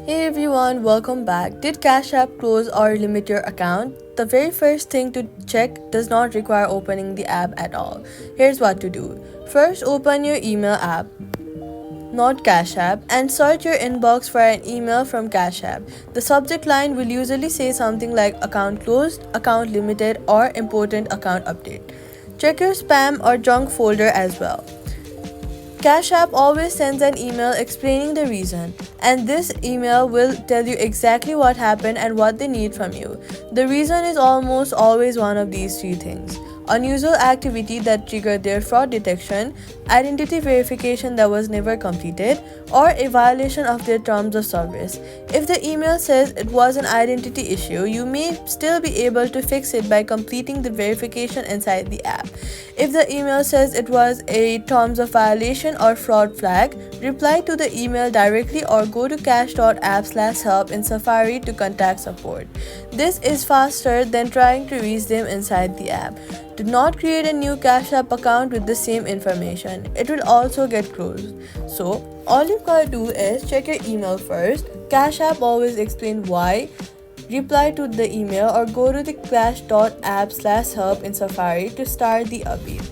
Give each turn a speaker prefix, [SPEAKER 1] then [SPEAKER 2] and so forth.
[SPEAKER 1] Hey everyone, welcome back. Did Cash App close or limit your account? The very first thing to check does not require opening the app at all. Here's what to do. First, open your email app, not Cash App, and search your inbox for an email from Cash App. The subject line will usually say something like account closed, account limited, or important account update. Check your spam or junk folder as well. Cash App always sends an email explaining the reason, and this email will tell you exactly what happened and what they need from you. The reason is almost always one of these three things: unusual activity that triggered their fraud detection, identity verification that was never completed, or a violation of their terms of service. If the email says it was an identity issue, you may still be able to fix it by completing the verification inside the app. If the email says it was a terms of violation or fraud flag, reply to the email directly or go to cash.app/help in Safari to contact support. This is faster than trying to reach them inside the app. Do not create a new Cash App account with the same information. It will also get closed. So, all you've got to do is check your email first. Cash App always explain why. Reply to the email or go to the cash.app/help in Safari to start the update.